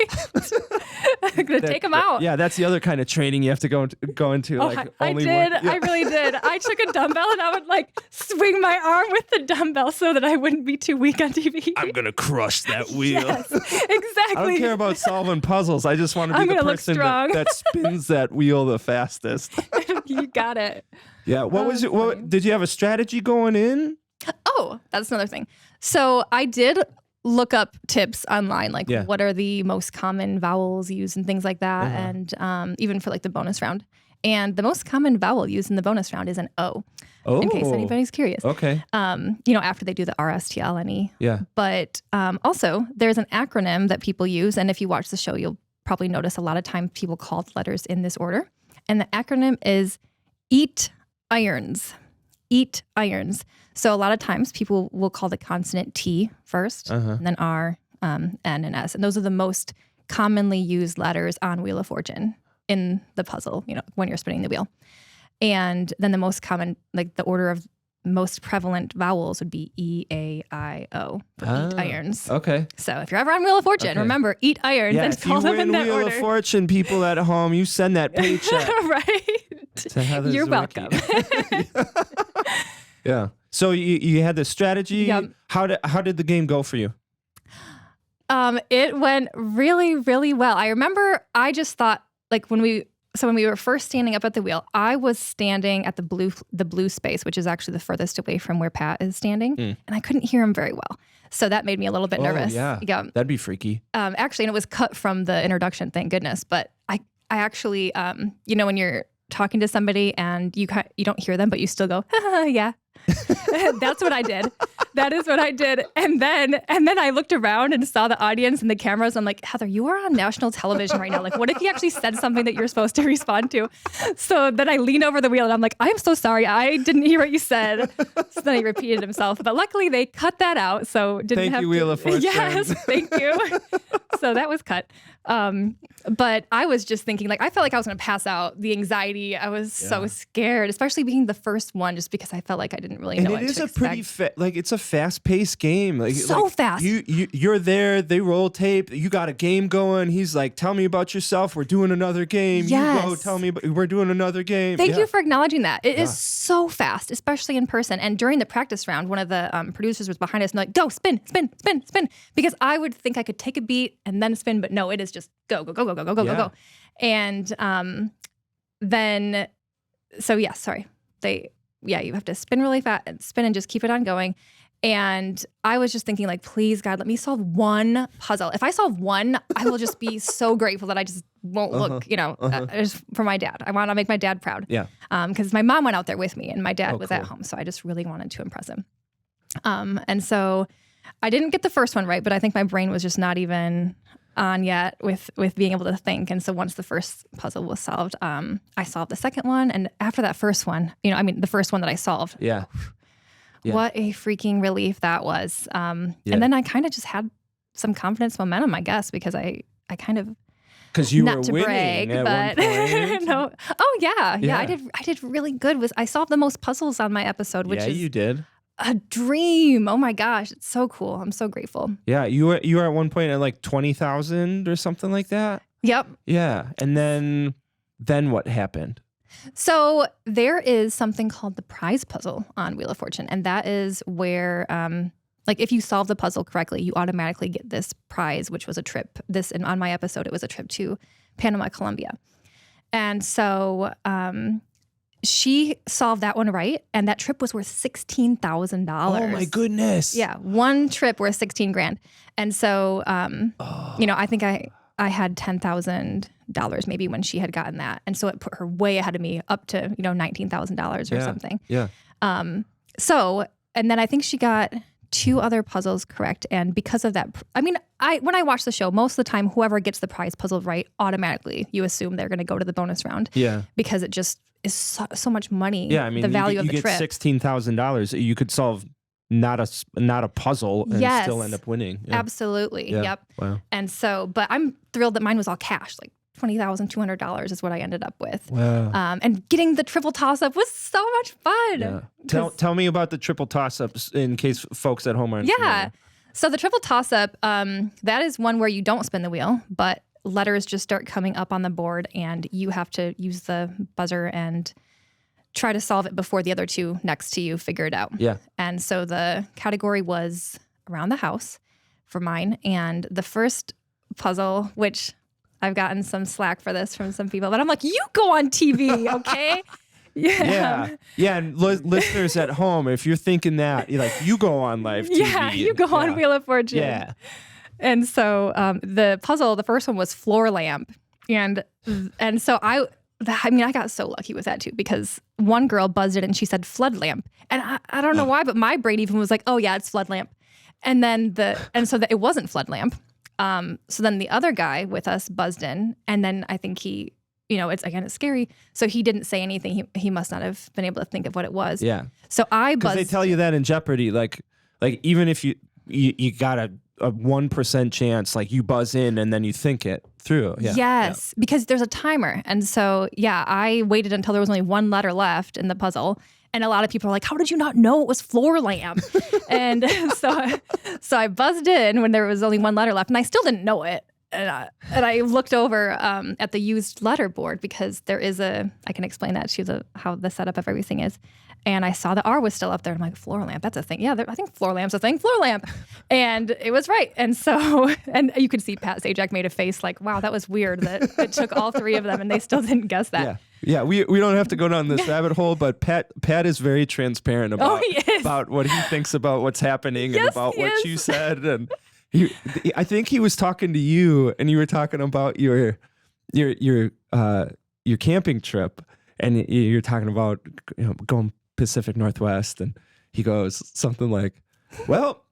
S1: I'm gonna take them out.
S2: Yeah, that's the other kind of training you have to go into.
S1: I really did. I took a dumbbell and I would like swing my arm with the dumbbell so that I wouldn't be too weak on TV.
S2: I'm gonna crush that wheel.
S1: Yes, exactly.
S2: I don't care about solving puzzles. I just want to be the person that spins that wheel the fastest.
S1: You got it.
S2: Yeah. What was it? What did you have a strategy going in?
S1: Oh, that's another thing. So I did look up tips online, like what are the most common vowels used and things like that. And even for like the bonus round. And the most common vowel used in the bonus round is an O. Oh. In case anybody's curious.
S2: Okay.
S1: After they do the RSTLNE.
S2: Yeah.
S1: But also there's an acronym that people use. And if you watch the show, you'll probably notice a lot of times people call the letters in this order. And the acronym is EAT IRONS. EAT IRONS. So a lot of times people will call the consonant T first, and then R, N, and S. And those are the most commonly used letters on Wheel of Fortune in the puzzle, when you're spinning the wheel. And then the most common, like the order of most prevalent vowels would be E, A, I, O for EAT IRONS.
S2: Okay.
S1: So if you're ever on Wheel of Fortune, remember EAT IRONS and call them in that
S2: Wheel
S1: order.
S2: Wheel of Fortune, people at home, you send that paycheck.
S1: Right. You're welcome.
S2: Yeah. So you had the strategy.
S1: Yep.
S2: How did the game go for you?
S1: It went really, really well. I remember I just thought, like, when we were first standing up at the wheel, I was standing at the blue space, which is actually the furthest away from where Pat is standing, and I couldn't hear him very well. So that made me a little bit nervous.
S2: Yeah. That'd be freaky.
S1: Actually, and it was cut from the introduction, thank goodness. But I actually, when you're talking to somebody and you don't hear them, but you still go, yeah. That's what I did. That is what I did. And then I looked around and saw the audience and the cameras. I'm like, Heather, you are on national television right now. Like, what if you actually said something that you're supposed to respond to? So then I leaned over the wheel and I'm like, I'm so sorry. I didn't hear what you said. So then he repeated himself. But luckily they cut that out. So didn't have to.
S2: Wheel of Fortune.
S1: Yes, thank you. So that was cut. But I was just thinking, like, I felt like I was going to pass out. The anxiety, I was so scared, especially being the first one, just because I felt like I didn't really know what to expect. And it is a pretty
S2: it's a fast-paced game.
S1: So fast.
S2: You're there. They roll tape. You got a game going. He's like, "Tell me about yourself. We're doing another game."
S1: Yes.
S2: You go. Tell me. We're doing another game.
S1: Thank you for acknowledging that. It is so fast, especially in person. And during the practice round, one of the producers was behind us and like, "Go, spin, spin, spin, spin," because I would think I could take a beat and then spin, but no, it is just go, go, go, go, go, go, go, go, go. And you have to spin really fast and spin and just keep it on going. And I was just thinking, like, please, God, let me solve one puzzle. If I solve one, I will just be so grateful that I just won't look, just for my dad. I want to make my dad proud.
S2: Yeah.
S1: Because my mom went out there with me and my dad was at home. So I just really wanted to impress him. And so I didn't get the first one right, but I think my brain was just not even on yet with being able to think. And so once the first puzzle was solved, I solved the second one. And after that first one, the first one that I solved.
S2: Yeah.
S1: What a freaking relief that was. And then I kind of just had some confidence momentum, I guess, because I kind of,
S2: because you
S1: not
S2: were
S1: to
S2: winning
S1: brag,
S2: at
S1: but
S2: one point.
S1: no. Oh yeah. I did really good. I solved the most puzzles on my episode, which is
S2: you did.
S1: a dream. Oh my gosh, it's so cool. I'm so grateful.
S2: Yeah, you were at one point at like 20,000 or something like that.
S1: Yep.
S2: Yeah, and then what happened?
S1: So there is something called the prize puzzle on Wheel of Fortune, and that is where, like, if you solve the puzzle correctly, you automatically get this prize, which was a trip. On my episode, it was a trip to Panama, Colombia, and so she solved that one right, and that trip was worth $16,000.
S2: Oh my goodness!
S1: Yeah, one trip worth $16,000, and so I think I had $10,000 maybe when she had gotten that, and so it put her way ahead of me, up to $19,000 or something.
S2: Yeah.
S1: And then I think she got 2 other puzzles correct, and because of that, when I watch the show, most of the time, whoever gets the prize puzzle right, automatically you assume they're going to go to the bonus round.
S2: Yeah.
S1: Because it just is so much money.
S2: Yeah, I mean,
S1: the value of the
S2: trip. You get $16,000. You could solve not a puzzle and still end up winning. Yeah.
S1: Absolutely.
S2: Yeah.
S1: Yep.
S2: Wow.
S1: And so, but I'm thrilled that mine was all cash, like $20,200 is what I ended up with.
S2: Wow.
S1: And getting the triple toss up was so much fun.
S2: Yeah. Tell me about the triple toss ups in case folks at home aren't familiar.
S1: So the triple toss up, that is one where you don't spin the wheel, but letters just start coming up on the board and you have to use the buzzer and try to solve it before the other 2 next to you figure it out.
S2: Yeah.
S1: And so the category was around the house for mine. And the first puzzle, which I've gotten some slack for this from some people, but I'm like, you go on TV, okay?
S2: Yeah. And listeners at home, if you're thinking that, you're like, you go on live TV.
S1: Yeah, you go on Wheel of Fortune.
S2: Yeah.
S1: And so the puzzle, the first one was floor lamp. And so I got so lucky with that too, because one girl buzzed it and she said flood lamp. And I don't know why, but my brain even was like, oh yeah, it's flood lamp. And then it wasn't flood lamp. So then the other guy with us buzzed in, and then I think he, it's scary. So he didn't say anything. He must not have been able to think of what it was.
S2: Yeah.
S1: So I buzzed.
S2: Because they tell you that in Jeopardy, like even if you got a 1% chance, like you buzz in and then you think it through. Yeah.
S1: Yes, because there's a timer. And so, I waited until there was only 1 letter left in the puzzle. And a lot of people are like, how did you not know it was floor lamp? And so I buzzed in when there was only 1 letter left, and I still didn't know it. And I looked over at the used letter board, because there is I can explain that to you, how the setup of everything is. And I saw the R was still up there. I'm like, floor lamp, that's a thing. Yeah, I think floor lamp's a thing, floor lamp. And it was right. And so, and you could see Pat Sajak made a face like, wow, that was weird that it took all 3 of them and they still didn't guess that.
S2: Yeah, we don't have to go down this rabbit hole, but Pat is very transparent about what he thinks about what's happening and about what you said. And I think he was talking to you, and you were talking about your camping trip, and you're talking about going Pacific Northwest, and he goes something like, well,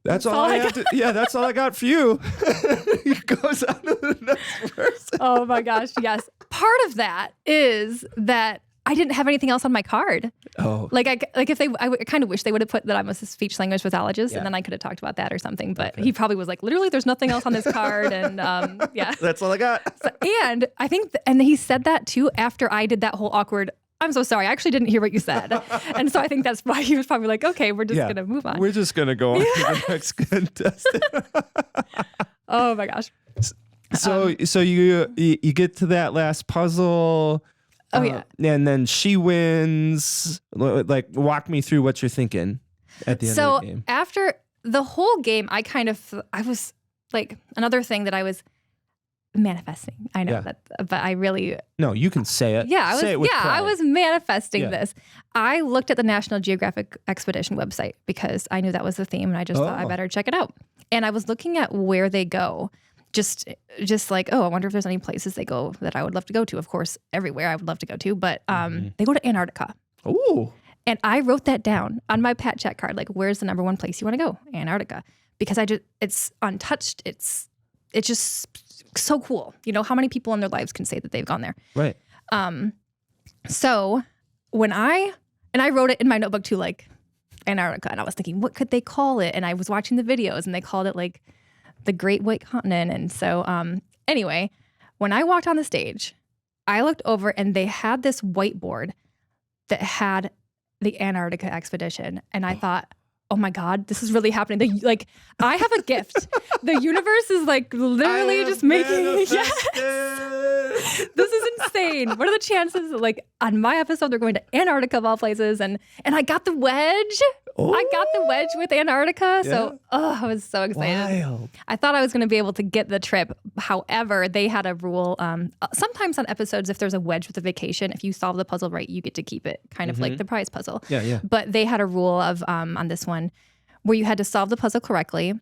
S2: that's all I have to. Yeah, that's all I got for you. He goes on to the next person.
S1: Oh my gosh, yes. Part of that is that I didn't have anything else on my card.
S2: Oh,
S1: I kind of wish they would have put that I'm a speech language pathologist, and then I could have talked about that or something. But he probably was like, literally, there's nothing else on this card, and
S2: that's all I got.
S1: And I think, and he said that too after I did that whole awkward, I'm so sorry, I actually didn't hear what you said. And so I think that's why he was probably like, okay, we're just gonna move on.
S2: We're just gonna go on to the next contestant.
S1: Oh my gosh.
S2: So you get to that last puzzle.
S1: Oh yeah.
S2: And then she wins. Like, walk me through what you're thinking at the end of the game.
S1: So after the whole game, I was like, another thing that I was manifesting. I know that, but I really...
S2: No, you can say it.
S1: Yeah,
S2: I
S1: was manifesting this. I looked at the National Geographic Expedition website because I knew that was the theme, and I just thought I better check it out. And I was looking at where they go. Just like, I wonder if there's any places they go that I would love to go to. Of course, everywhere I would love to go to, but they go to Antarctica.
S2: Ooh.
S1: And I wrote that down on my Pat Chat card, like, where's the #1 place you want to go? Antarctica. Because it's untouched. It's just so cool. How many people in their lives can say that they've gone there?
S2: Right.
S1: So when I wrote it in my notebook too, like, Antarctica, and I was thinking, what could they call it? And I was watching the videos, and they called it like the Great White Continent. And so anyway, when I walked on the stage, I looked over, and they had this whiteboard that had the Antarctica expedition. And I thought, oh my God, this is really happening. I have a gift. The universe is like literally just making yes. This is insane. What are the chances that, like, on my episode they're going to Antarctica of all places, and I got the wedge.
S2: Oh.
S1: I got the wedge with Antarctica.
S2: Yeah.
S1: So I was so excited.
S2: Wild.
S1: I thought I was going to be able to get the trip. However, they had a rule. Sometimes on episodes, if there's a wedge with a vacation, if you solve the puzzle right, you get to keep it, kind of like the prize puzzle.
S2: Yeah.
S1: But they had a rule of on this one where you had to solve the puzzle correctly.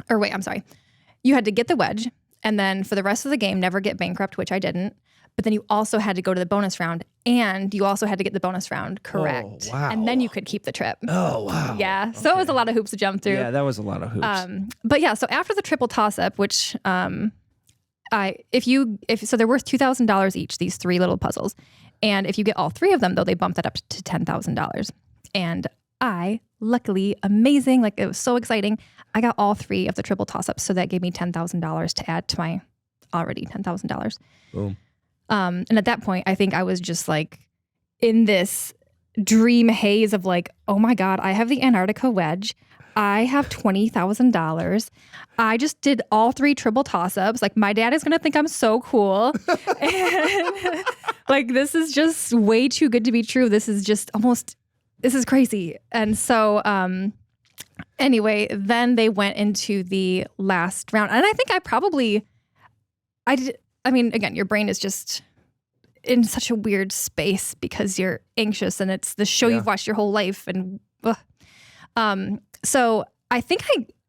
S1: Or wait, I'm sorry. You had to get the wedge, and then for the rest of the game, never get bankrupt, which I didn't. But then you also had to go to the bonus round, and you also had to get the bonus round correct.
S2: Oh, wow.
S1: And then you could keep the trip.
S2: Oh, wow.
S1: Yeah. So it was a lot of hoops to jump through.
S2: Yeah, that was a lot of hoops.
S1: But yeah, so after the triple toss-up, which so they're worth $2,000 each, these 3 little puzzles. And if you get all 3 of them, though, they bump that up to $10,000. And I, luckily, amazing, like it was so exciting, I got all 3 of the triple toss-ups, so that gave me $10,000 to add to my already $10,000.
S2: Boom.
S1: And at that point, I think I was just like in this dream haze of like, oh my God, I have the Antarctica wedge. I have $20,000. I just did all 3 triple toss-ups. Like, my dad is going to think I'm so cool. And like, this is just way too good to be true. This is crazy. And so, anyway, then they went into the last round. And I think I mean, again, your brain is just in such a weird space because you're anxious and it's the show you've watched your whole life. And so I think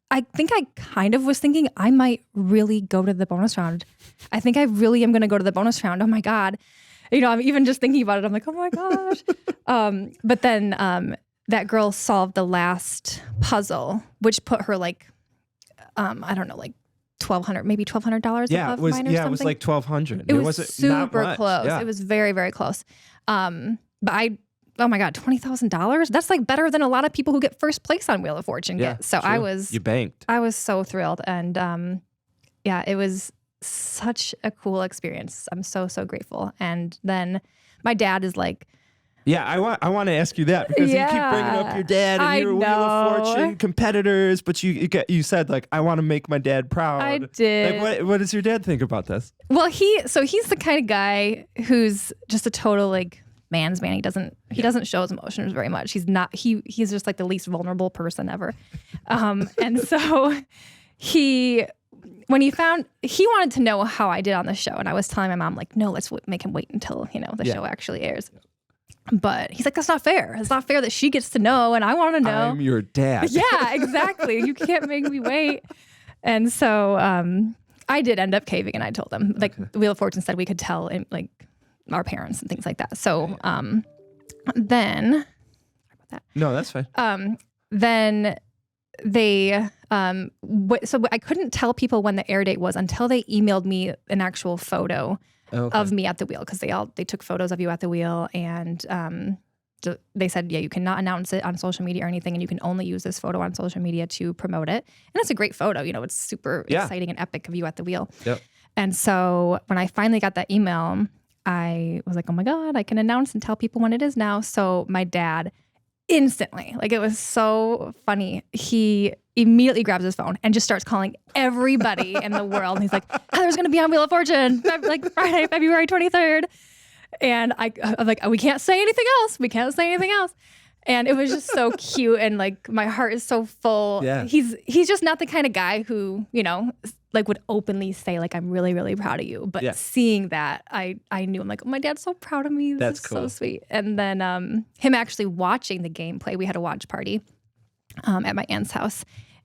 S1: I kind of was thinking I might really go to the bonus round. I think I really am going to go to the bonus round. Oh my God. You know, I'm even just thinking about it. I'm like, oh my gosh. But then that girl solved the last puzzle, which put her like, I don't know, like $1,200, maybe $1,200 above mine or something.
S2: Yeah, it was like $1,200.
S1: It was super
S2: not much.
S1: close.
S2: Yeah.
S1: It was very, very close. But oh my God, $20,000? That's like better than a lot of people who get first place on Wheel of Fortune get. So
S2: true. You banked.
S1: I was so thrilled. And yeah, it was such a cool experience. I'm so, so grateful. And then my dad is like,
S2: yeah, I want to ask you that because you keep bringing up your dad and your Wheel of Fortune competitors, but you said like, I want to make my dad proud.
S1: I did.
S2: Like, what does your dad think about this?
S1: Well, he's the kind of guy who's just a total like man's man. He doesn't show his emotions very much. He's just like the least vulnerable person ever. And so when he wanted to know how I did on the show, and I was telling my mom like, no, let's make him wait until the show actually airs. But he's like, that's not fair. It's not fair that she gets to know and I want to know.
S2: I'm your dad.
S1: Yeah, exactly. You can't make me wait. And so I did end up caving, and I told them, like, the Wheel of Fortune said we could tell like our parents and things like that. So then, sorry about that.
S2: No, that's fine.
S1: Then they, so I couldn't tell people when the air date was until they emailed me an actual photo of me at the wheel, because they took photos of you at the wheel, and they said, yeah, you cannot announce it on social media or anything, and you can only use this photo on social media to promote it. And it's a great photo. It's super exciting and epic of you at the wheel.
S2: Yep.
S1: And so when I finally got that email, I was like, oh my God, I can announce and tell people when it is now. So my dad instantly, like, it was so funny, he immediately grabs his phone and just starts calling everybody in the world. And he's like, Heather's going to be on Wheel of Fortune, like Friday, February 23rd. And I'm like, we can't say anything else. We can't say anything else. And it was just so cute. And like, my heart is so full.
S2: Yeah.
S1: He's just not the kind of guy who, like would openly say like, I'm really, really proud of you. But seeing that, I knew, I'm like, oh, my dad's so proud of me. This is cool. So sweet. And then him actually watching the gameplay, we had a watch party at my aunt's house.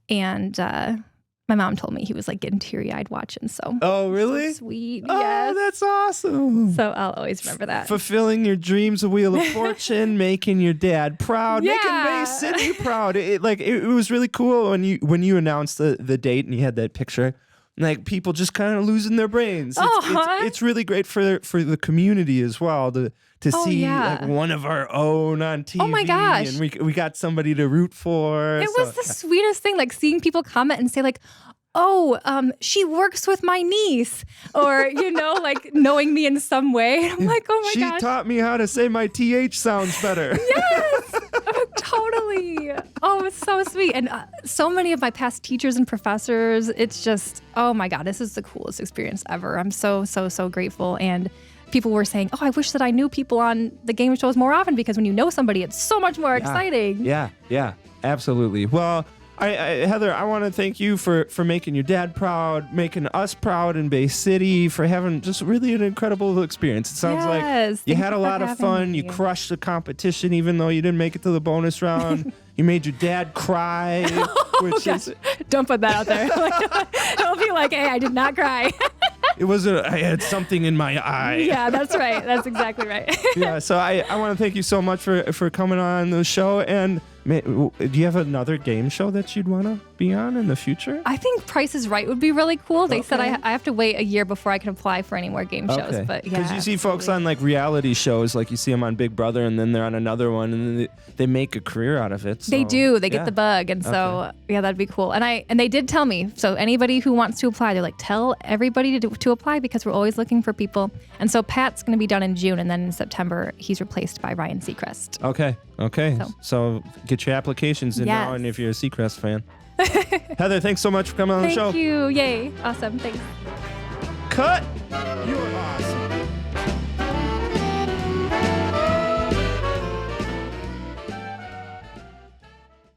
S1: And my mom told me he was like getting teary-eyed watching. So
S2: oh, really?
S1: So sweet.
S2: Oh,
S1: yes.
S2: that's awesome.
S1: So I'll always remember that.
S2: Fulfilling your dreams of Wheel of Fortune, making your dad proud, making Bay City proud. It was really cool when you announced the date and you had that picture. Like, people just kind of losing their brains. It's really great for the community as well to see like one of our own on TV.
S1: Oh my gosh.
S2: And we got somebody to root for.
S1: It was the sweetest thing, like seeing people comment and say like, she works with my niece, or, like knowing me in some way. I'm like, oh my
S2: She
S1: gosh.
S2: taught me how to say my TH sounds better.
S1: Yes, totally. Oh, it's so sweet. And so many of my past teachers and professors, it's just, oh my God, this is the coolest experience ever. I'm so, so, so grateful. And people were saying, oh, I wish that I knew people on the game shows more often, because when you know somebody, it's so much more exciting.
S2: Yeah, absolutely. Well, Heather, I want to thank you for making your dad proud, making us proud in Bay City, for having just really an incredible experience. It sounds like you had a lot of fun. You crushed the competition, even though you didn't make it to the bonus round. You made your dad cry, which is...
S1: Don't put that out there. Don't be like, hey, I did not cry.
S2: It was I had something in my eye.
S1: Yeah, that's right. That's exactly right.
S2: Yeah, so I want to thank you so much for coming on the show. And do you have another game show that you'd want to be on in the future?
S1: I think Price is Right would be really cool. They said I have to wait a year before I can apply for any more game shows. But yeah,
S2: because you see folks on like reality shows, like you see them on Big Brother, and then they're on another one, and then they make a career out of it. So,
S1: they do. They get the bug, and so yeah, that'd be cool. And they did tell me. So anybody who wants to apply, they're like, tell everybody to apply, because we're always looking for people. And so Pat's going to be done in June, and then in September he's replaced by Ryan Seacrest.
S2: Okay. So get your applications in now, and if you're a Seacrest fan. Heather, thanks so much for coming on the show.
S1: Thank you. Yay. Awesome. Thanks.
S2: Cut. You're awesome.